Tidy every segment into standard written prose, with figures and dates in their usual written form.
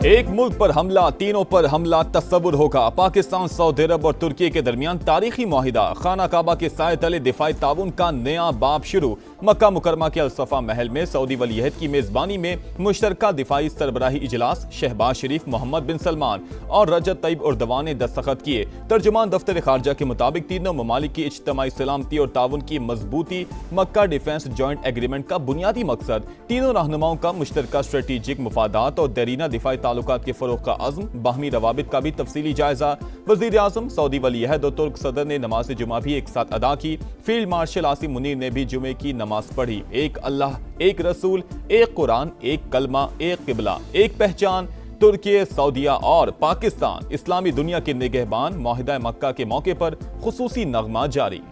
एक मुल्क पर हमला, तीनों पर हमला तस्वुर होगा। पाकिस्तान, सऊदी अरब और तुर्की के दरमियान तारीखी मुआहिदा। खाना काबा के साए तले दिफाई ताउन का नया बाब शुरू। मक्का मुकरमा के अलसफा महल में सऊदी वलीअहद की मेजबानी में मुश्तरका दिफाई सरबराही इजलास। शहबाज शरीफ, मोहम्मद बिन सलमान और रजब तैयब एर्दोगान ने दस्तखत किए। तर्जुमान दफ्तर खारजा के मुताबिक तीनों ममालिक की इज्तिमाई सलामती और ताउन की मजबूती मक्का डिफेंस जॉइंट एग्रीमेंट का बुनियादी मकसद। तीनों रहनुमाओं का मुश्तरका स्ट्रेटेजिक मुफादात और दरीना दिफाई ताल्लुकात के फरोग का अज़्म। बाहमी रवाबित का भी तफसीली जायजा। वज़ीर आज़म, सऊदी वलीअहद और तुर्क सदर ने नमाज जुमा भी एक साथ अदा की। फील्ड मार्शल आसिम मुनीर ने भी जुमे की नमाज पढ़ी। एक अल्लाह, एक रसूल, एक कुरान, एक कलमा, एक किबला, एक पहचान। तुर्की, सऊदिया और पाकिस्तान इस्लामी दुनिया के निगहबान। मुआहिदा मक्का के मौके पर खुसूसी नगमा जारी।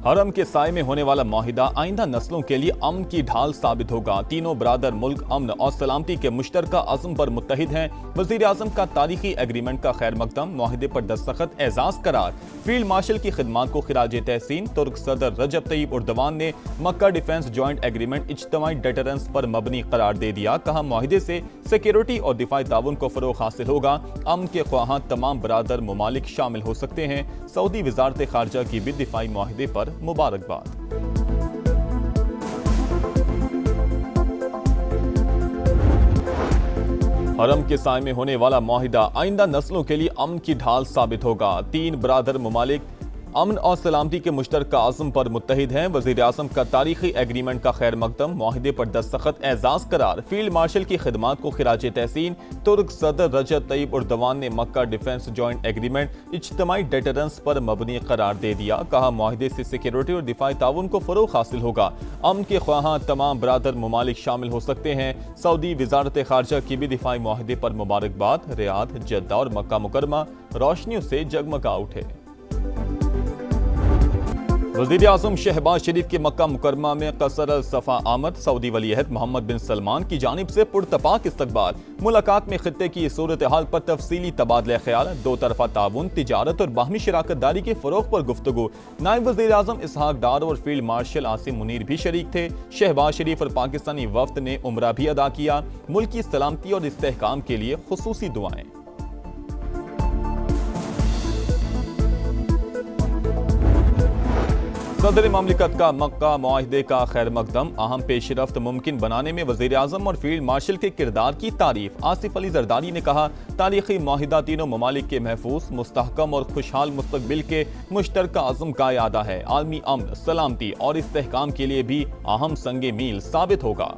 हरम के साए में होने वाला मुआहिदा आइंदा नस्लों के लिए अमन की ढाल साबित होगा। तीनों बरादर मुल्क अमन और सलामती के मुश्तरका अज़्म पर मुत्तहिद हैं। वज़ीर आज़म का तारीखी एग्रीमेंट का खैर मकदम। मुआहिदे पर दस्तखत, एजाज करार। फील्ड मार्शल की खिदमात को खिराज तहसीन। तुर्क सदर रजब तैयब एर्दोगान ने मक्का डिफेंस जॉइंट एग्रीमेंट इज्तिमाई डेटरेंस पर मबनी करार दे दिया। कहा, मुआहिदे से सिक्योरिटी और दिफाई ताउन को फरोग हासिल होगा। अमन के ख्वाहां तमाम बरादर ममालिक शामिल हो सकते हैं। सऊदी वजारत खारजा की भी दिफाई मुआहिदे पर मुबारकबाद। हरम के साए में होने वाला मुआहिदा आइंदा नस्लों के लिए अमन की ढाल साबित होगा। तीन बरादर ममालिक अमन और सलामती के मुश्तरका आज़म पर मुत्तहिद हैं। वज़ीर आज़म का तारीखी एग्रीमेंट का खैर मकदम। मुआहिदे पर दस्तखत, एजाज करार। फील्ड मार्शल की खिदमात को खिराज तहसीन। तुर्क सदर रजब तैयब एर्दोगान ने मक्का डिफेंस जॉइंट एग्रीमेंट इज्तिमाई डेटरेंस पर मबनी करार दे दिया। कहा, मुआहिदे से सिक्योरिटी और दिफाई ताउन को फरोग हासिल होगा। अमन के ख्वाहां तमाम बरादर ममालिक शामिल हो सकते हैं। सऊदी वजारत खारजा की भी दिफाई मुआहिदे पर मुबारकबाद। रियाद, जद्दा और मक्का मुकरमा रोशनियों से जगमगा उठे। वज़ीर आज़म शहबाज शरीफ के मक्का मुकरमा में कसर अल-सफ़ा आमद। सऊदी वलीअहद मोहम्मद बिन सलमान की जानिब से पुरतपाक इस्तकबाल। मुलाकात में खित्ते की सूरत हाल पर तफसीली तबादला ख्याल। दो तरफा ताउन, तिजारत और बाहमी शराकत दारी के फरोग पर गुफ्तगू। नायब वज़ीर आज़म इसहाक डार और फील्ड मार्शल आसिम मुनीर भी शरीक थे। शहबाज शरीफ और पाकिस्तानी वफ्द ने उम्रा भी अदा किया। मुल्क की सलामती और इस्तेहकाम के लिए खुसूसी दुआएं। सदर ममलिकत का मक्का मुआहिदे का खैर मकदम। अहम पेशरफ्त मुमकिन बनाने में वज़ीर आज़म और फील्ड मार्शल के किरदार की तारीफ। आसिफ अली जरदारी ने कहा, तारीखी मुआहिदा तीनों ममालिक के महफूज, मुस्तहकम और खुशहाल मुस्तकबिल के मुश्तरका अज़्म का यादा है। आलमी अमन, सलामती और इस्तेहकाम के लिए भी अहम संगे मील साबित होगा।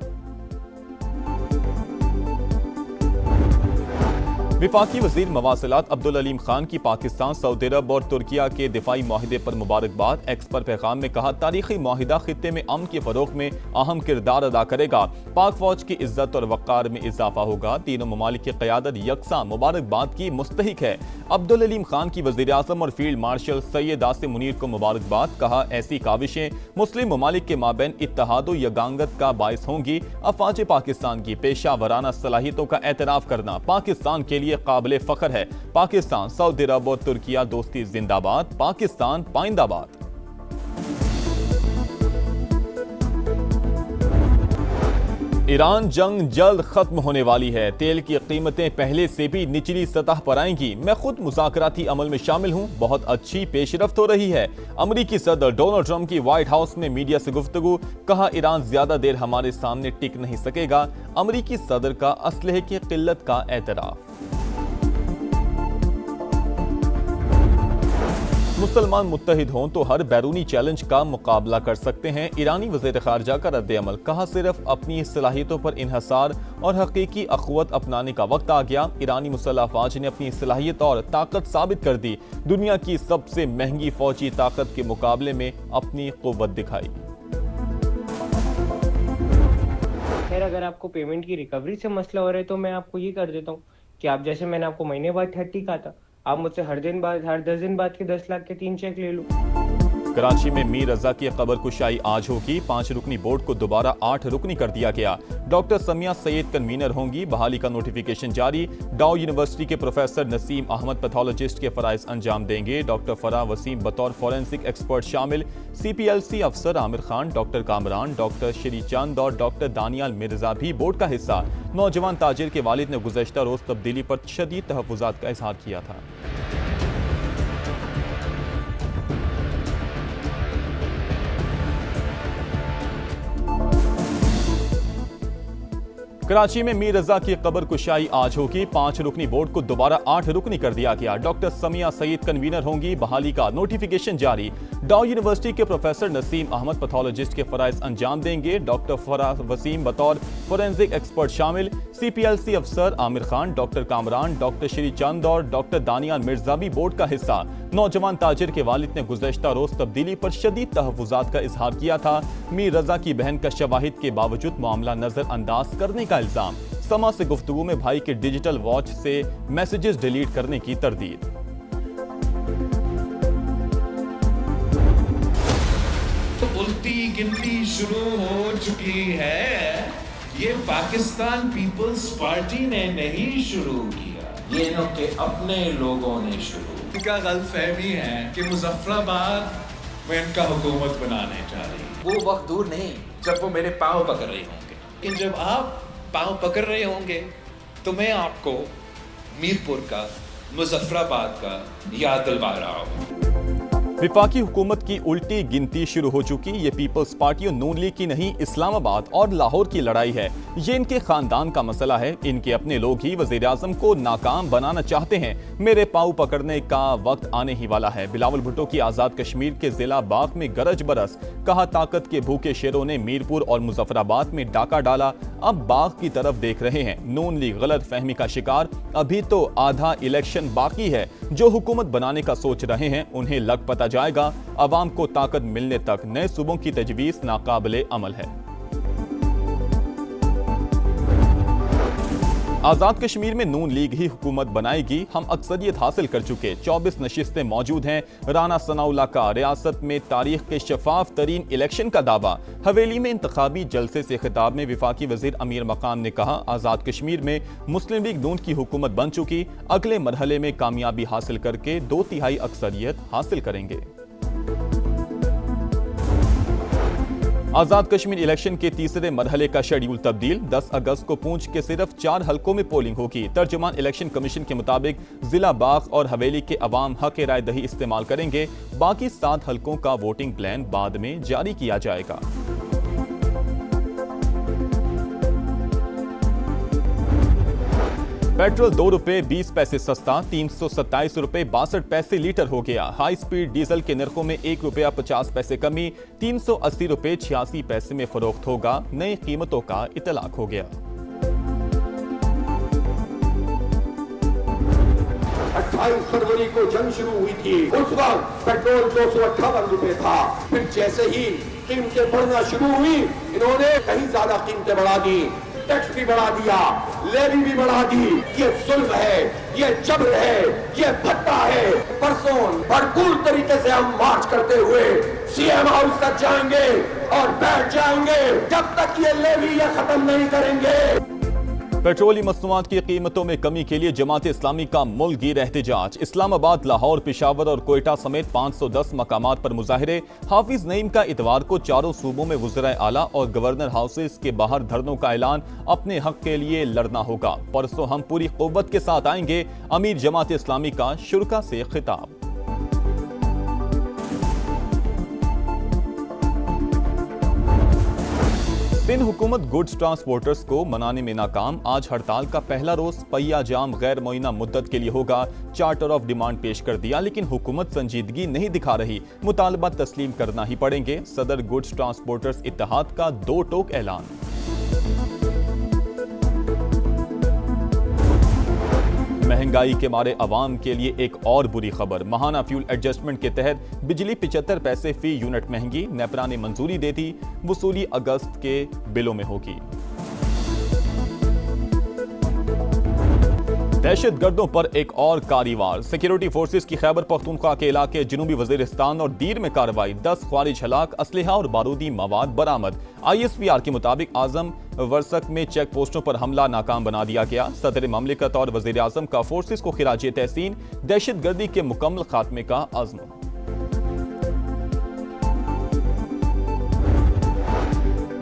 विफाकी वज़ीर मवासिलात अब्दुल अलीम खान की पाकिस्तान, सऊदी अरब और तुर्किया के दिफाई मुआहिदे पर मुबारकबाद। एक्स पर पैगाम में कहा, तारीखी मुआहिदा खित्ते में अमन के फरोग में अहम किरदार अदा करेगा। पाक फौज की इज्जत और वक़ार में इजाफा होगा। तीनों ममालिक की क़यादत यकसा मुबारकबाद की मुस्तहिक है। अब्दुल अलीम खान की वज़ीर आज़म और फील्ड मार्शल सैयद आसिम मुनीर को मुबारकबाद। कहा, ऐसी काविशें मुस्लिम ममालिक के माबैन इत्तेहाद व यगांगत का बायस होंगी। अफवाज पाकिस्तान की पेशा वराना सलाहियतों का एतराफ़ करना पाकिस्तान के लिए काबिल फख्र है। पाकिस्तान, सऊदी अरब और तुर्किया दोस्ती जिंदाबाद। पाकिस्तान पाइंदाबाद। ईरान जंग जल्द खत्म होने वाली है। तेल की कीमतें पहले से भी निचली सतह पर आएंगी। मैं खुद मुज़ाकराती अमल में शामिल हूं। बहुत अच्छी पेशरफ्त हो रही है। अमरीकी सदर डोनाल्ड ट्रंप की व्हाइट हाउस में मीडिया से गुफ्तगू। कहा, ईरान ज्यादा देर हमारे सामने टिक नहीं सकेगा। अमरीकी सदर का असलहे की किल्लत का एतराफ। मुसलमान मुत्तहिद हों तो हर बैरूनी चैलेंज का मुकाबला कर सकते हैं। ईरानी वज़ीर ख़ारजा का रद्द अमल। कहा, सिर्फ अपनी सलाहियतों पर इन्हसार और हकीकी अख़ुवत अपनाने का वक्त आ गया। ईरानी मुसल्लह फ़ौज ने अपनी सलाहियत और ताकत साबित कर दी। दुनिया की सबसे महंगी फ़ौजी ताकत के मुकाबले में अपनी क़ुव्वत दिखाई। खैर, अगर आपको पेमेंट की रिकवरी से मसला हो रहा है तो मैं आपको ये कर देता हूँ कि आप, जैसे मैंने आपको महीने बाद 30 कहा था, आप मुझसे हर 10 दिन बाद के 10 लाख के 3 चेक ले लो। कराची में मीर रजा की कब्र कुशाई आज होगी। 5 रुकनी बोर्ड को दोबारा 8 रुकनी कर दिया गया। डॉक्टर समिया सईद कन्वीनर होंगी। बहाली का नोटिफिकेशन जारी। डाउ यूनिवर्सिटी के प्रोफेसर नसीम अहमद पैथोलॉजिस्ट के फराइज अंजाम देंगे। डॉक्टर फराह वसीम बतौर फॉरेंसिक एक्सपर्ट शामिल। CPLC अफसर आमिर खान, डॉक्टर कामरान, डॉक्टर श्री चंद और डॉक्टर दानियाल मिर्जा भी बोर्ड का हिस्सा। नौजवान ताजिर के वालिद ने गुज़श्ता रोज तब्दीली पर शदीद तहफ़्फ़ुज़ात का इजहार किया था। कराची में मीर रजा की कब्र कुशाई आज होगी। 5 रुकनी बोर्ड को दोबारा 8 रुकनी कर दिया गया। डॉक्टर समिया सईद कन्वीनर होंगी। बहाली का नोटिफिकेशन जारी। डाउ यूनिवर्सिटी के प्रोफेसर नसीम अहमद पैथोलॉजिस्ट के फराइज अंजाम देंगे। डॉक्टर फराह वसीम बतौर फोरेंसिक एक्सपर्ट शामिल। CPLC अफसर आमिर खान, डॉक्टर कामरान, डॉक्टर श्री चंद और डॉक्टर दानियाल मिर्जा भी बोर्ड का हिस्सा। नौजवान ताजिर के वालिद ने गुज़श्ता रोज तब्दीली पर शदीद तहफ़्फ़ुज़ात का इजहार किया था। मीर रजा की बहन का शवाहिद के बावजूद मामला नजरअंदाज करने का इल्जाम। समा से गुफ्तगू में भाई के डिजिटल वॉच से मैसेजेस डिलीट करने की तरदीद। तो उल्टी गिनती शुरू हो चुकी है। ये पाकिस्तान पीपल्स पार्टी ने नहीं शुरू किया, ये इनके अपने लोगों ने शुरू। इनका गलतफहमी है कि मुजफ्फराबाद में इनका हुकूमत बनाने जा रही है। वो वक्त दूर नहीं जब वो मेरे पाँव पकड़ रहे होंगे, लेकिन जब आप पाँव पकड़ रहे होंगे तो मैं आपको मीरपुर का, मुजफ्फराबाद का याद दिलवा रहा हूँ। विफाकी हुकूमत की उल्टी गिनती शुरू हो चुकी। ये पीपल्स पार्टी और नून लीग की नहीं, इस्लामाबाद और लाहौर की लड़ाई है। ये इनके खानदान का मसला है। इनके अपने लोग ही वज़ीर आज़म को नाकाम बनाना चाहते हैं। मेरे पाँव पकड़ने का वक्त आने ही वाला है। बिलावल भुट्टो की आज़ाद कश्मीर के जिला बाग में गरज बरस। कहा ताकत के भूखे शेरों ने मीरपुर और मुजफ्फराबाद में डाका डाला, अब बाग की तरफ देख रहे हैं। नून लीग गलत फहमी का शिकार। अभी तो आधा इलेक्शन बाकी है। जो हुकूमत बनाने का सोच रहे हैं उन्हें लग पता जाएगा। अवाम को ताकत मिलने तक नए सूबों की तजवीज़ नाकाबिले अमल है। आज़ाद कश्मीर में नून लीग ही हुकूमत बनाएगी। हम अक्सरियत हासिल कर चुके। 24 नशिस्तें मौजूद हैं। राना सनाउल्लाह का रियासत में तारीख के शफाफ तरीन इलेक्शन का दावा। हवेली में इंतखाबी जलसे से खिताब में विफाकी वजीर अमीर मकाम ने कहा, आज़ाद कश्मीर में मुस्लिम लीग नून की हुकूमत बन चुकी। अगले मरहले में कामयाबी हासिल करके 2/3 अक्सरियत हासिल करेंगे। आज़ाद कश्मीर इलेक्शन के तीसरे मरहले का शेड्यूल तब्दील। 10 अगस्त को पूंछ के सिर्फ 4 हलकों में पोलिंग होगी। तर्जुमान इलेक्शन कमीशन के मुताबिक जिला बाग और हवेली के अवाम हक राय दही इस्तेमाल करेंगे। बाकी 7 हलकों का वोटिंग प्लान बाद में जारी किया जाएगा। पेट्रोल 2 रुपए 20 पैसे सस्ता, 327 रुपए 62 पैसे लीटर हो गया। हाई स्पीड डीजल के नरखों में 1 रुपया 50 पैसे कमी, 380 रुपए 86 पैसे में फरोख्त होगा। नई कीमतों का इतलाक हो गया। 28 फरवरी को जंग शुरू हुई थी। उस वक्त पेट्रोल 258 रुपए था। फिर जैसे ही कीमतें बढ़ना शुरू हुई, इन्होंने कहीं ज्यादा कीमतें बढ़ा दी। टैक्स भी बढ़ा दिया, लेवी भी बढ़ा दी। ये जुल्म है, ये जबर है, ये भत्ता है। परसों भरपूर तरीके से हम मार्च करते हुए CM हाउस तक जाएंगे और बैठ जाएंगे जब तक ये लेवी ये खत्म नहीं करेंगे। पेट्रोलियम मसनूआत की कीमतों में कमी के लिए जमात इस्लामी का मुल्कगीर एहतजाज। इस्लामाबाद, लाहौर, पेशावर और कोयटा समेत 510 मकामात पर मुजाहिरे। हाफिज नईम का इतवार को चारों सूबों में वज़ीर आला और गवर्नर हाउसेस के बाहर धरनों का ऐलान। अपने हक के लिए लड़ना होगा। परसों हम पूरी कुव्वत के साथ आएंगे। अमीर जमात इस्लामी का शुरका से खिताब। सिंध हुकूमत गुड्स ट्रांसपोर्टर्स को मनाने में नाकाम। आज हड़ताल का पहला रोज पहिया जाम गैर मुअय्यना मुद्दत के लिए होगा। चार्टर ऑफ डिमांड पेश कर दिया, लेकिन हुकूमत संजीदगी नहीं दिखा रही। मुतालबा तस्लीम करना ही पड़ेंगे। सदर गुड्स ट्रांसपोर्टर्स इत्तेहाद का 2 टोक ऐलान। महंगाई के मारे अवाम के लिए एक और बुरी खबर। माहाना फ्यूल एडजस्टमेंट के तहत बिजली 75 पैसे फी यूनिट महंगी। नेपरा ने मंजूरी दे दी। वसूली अगस्त के बिलों में होगी। दहशतगर्दों पर एक और कारवार। सिक्योरिटी फोर्सेस की खैबर पख्तूनख्वा के इलाके जनूबी वजीरिस्तान और दीर में कार्रवाई। 10 ख्वारिज हलाक, असलहा और बारूदी मवाद बरामद। ISPR के मुताबिक आजम वर्सक में चेक पोस्टों पर हमला नाकाम बना दिया गया। सदर ममलिकत और वजीर आजम का फोर्सेस को खिराज तहसीन, दहशतगर्दी के मुकम्मल खात्मे का अज़्म।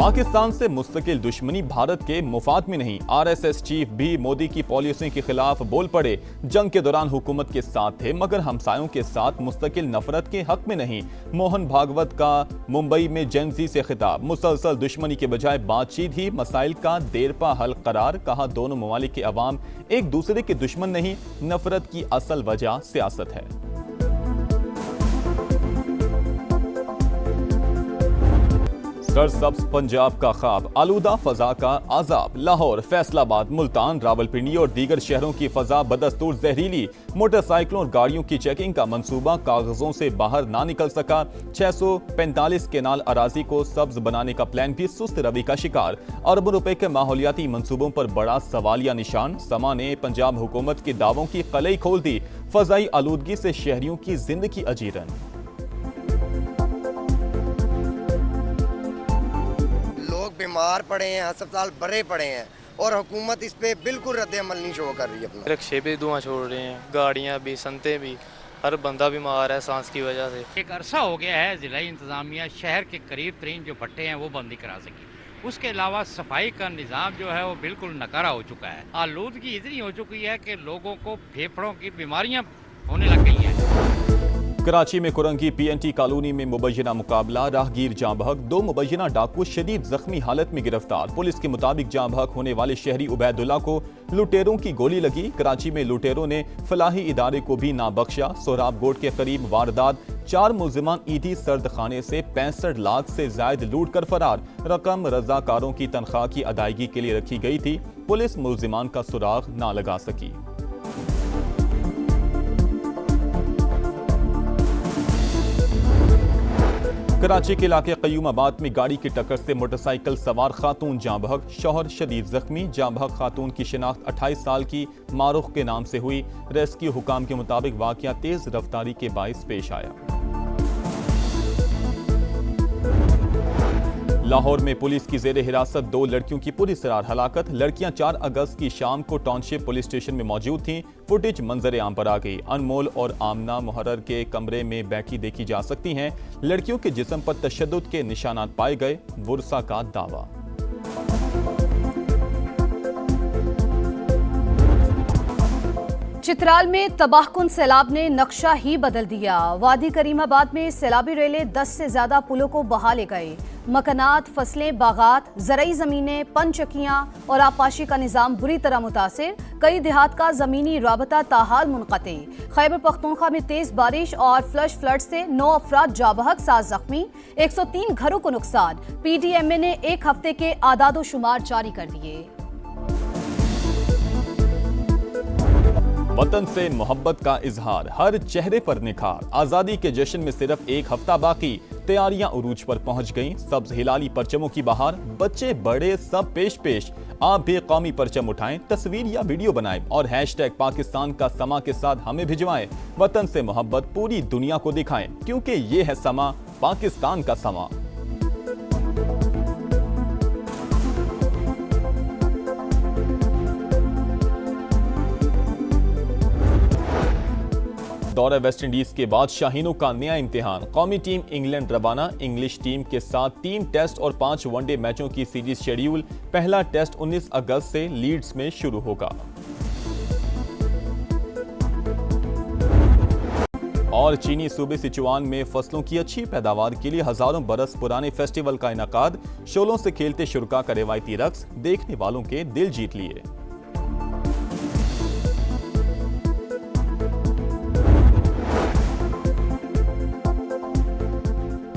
पाकिस्तान से मुस्तकिल दुश्मनी भारत के मुफाद में नहीं। RSS चीफ भी मोदी की पॉलिसी के खिलाफ बोल पड़े। जंग के दौरान हुकूमत के साथ थे मगर हमसायों के साथ मुस्तकिल नफरत के हक में नहीं। मोहन भागवत का मुंबई में जेन-ज़ी से खिताब। मुसलसल दुश्मनी के बजाय बातचीत ही मसाइल का देरपा हल करार। कहा दोनों ममालिक के अवाम एक दूसरे के दुश्मन नहीं, नफरत की असल वजह सियासत है। सरसब्ज पंजाब का ख्वाब, आलूदा फजा का आजाब। लाहौर, फैसलाबाद, मुल्तान, रावलपिंडी और दीगर शहरों की फजा बदस्तूर जहरीली। मोटरसाइकिलों और गाड़ियों की चेकिंग का मंसूबा कागजों से बाहर ना निकल सका। 645 केनाल अराजी को सब्ज बनाने का प्लान भी सुस्त रवि का शिकार। अरबों रुपए के माहौलियाती मंसूबों पर बड़ा सवालिया निशान। समा ने पंजाब हुकूमत के दावों की कलई खोल दी। फजाई आलूदगी से शहरियों की जिंदगी अजीरन। बीमार पड़े हैं, अस्पताल भरे पड़े हैं और हुकूमत इस पे बिल्कुल रद्द-ए-अमल नहीं शो कर रही है अपना। रिक्शे भी धुआं छोड़ रहे हैं, गाड़ियां भी, संतें भी, हर बंदा बीमार है सांस की वजह से। एक अरसा हो गया है जिला इंतजामिया शहर के करीब तरीन जो भट्टे हैं वो बंद नहीं करा सकी। उसके अलावा सफाई का निज़ाम जो है वो बिल्कुल नकारा हो चुका है। आलूदगी इतनी हो चुकी है कि लोगों को फेफड़ों की बीमारियाँ होने लग गई हैं। कराची में कुरंगी PNT कॉलोनी में मुबैना मुकाबला, राहगीर जाँ बहक। 2 मुबैना डाकू शदीद जख्मी हालत में गिरफ्तार। पुलिस के मुताबिक जाँ बहक होने वाले शहरी उबैदुल्ला को लुटेरों की गोली लगी। कराची में लुटेरों ने फलाही इदारे को भी ना बख्शा। सोहराब गोट के करीब वारदात, 4 मुलजिमान ईदी सर्द खाने से 65 लाख से जायद लूट कर फरार। रकम रजाकारों की तनख्वाह की अदायगी के लिए रखी गई थी। पुलिस मुलजिमान का सुराग ना लगा सकी। कराची के इलाके कयूमाबाद में गाड़ी की टक्कर से मोटरसाइकिल सवार खातून जाँ बहक, शौहर शदीद जख्मी। जाँ बहक खातून की शिनाख्त 28 साल की मारूख के नाम से हुई। रेस्क्यू हुकाम के मुताबिक वाकया तेज रफ्तारी के बाइस पेश आया। लाहौर में पुलिस की जेर हिरासत 2 लड़कियों की पूरी सरार हलाकत। लड़कियां 4 अगस्त की शाम को टाउनशिप पुलिस स्टेशन में मौजूद थीं। फुटेज मंजर आम पर आ गई। अनमोल और आमना मुहर्रर के कमरे में बैठी देखी जा सकती हैं। लड़कियों के जिस्म पर तशद्दुद के निशानात पाए गए, बुरसा का दावा। चित्राल में तबाहकुन सैलाब ने नक्शा ही बदल दिया। वादी करीमाबाद में सैलाबी रेले 10 से ज्यादा पुलों को बहा ले गए। मकानात, फसलें, बागात, ज़रई ज़मीनें, पनचक्कियाँ और आबपाशी का निज़ाम बुरी तरह मुतासिर। कई देहात का ज़मीनी राबता ताहाल मुनक़ते। खैबर पख्तूनख्वा में तेज़ बारिश और फ्लश फ्लड से 9 अफराद जाँ बहक, 7 ज़ख्मी। 103 घरों को नुकसान। PDMA ने 1 हफ्ते के आदादो शुमार जारी कर दिए। वतन से मोहब्बत का इजहार, हर चेहरे पर निखार। आजादी के जश्न में सिर्फ 1 हफ्ता बाकी, तैयारियां उरूज पर पहुंच गईं। सब्ज हिलाली परचमों की बहार, बच्चे बड़े सब पेश पेश। आप भी कौमी परचम उठाएं, तस्वीर या वीडियो बनाएं और हैशटैग पाकिस्तान का समा के साथ हमें भिजवाएं। वतन से मोहब्बत पूरी दुनिया को दिखाएं, क्योंकि ये है समा, पाकिस्तान का समा। दौरे वेस्ट इंडीज के बाद शाहीनों का नया इम्तिहान। कौमी टीम इंग्लैंड रवाना। इंग्लिश टीम के साथ 3 टेस्ट और 5 वनडे मैचों की सीरीज शेड्यूल। पहला टेस्ट 19 अगस्त से लीड्स में शुरू होगा। और चीनी सूबे सिचुआन में फसलों की अच्छी पैदावार के लिए हजारों बरस पुराने फेस्टिवल का इनाकाद। शोलों से खेलते शुरका का रिवायती रक्स देखने वालों के दिल जीत लिए।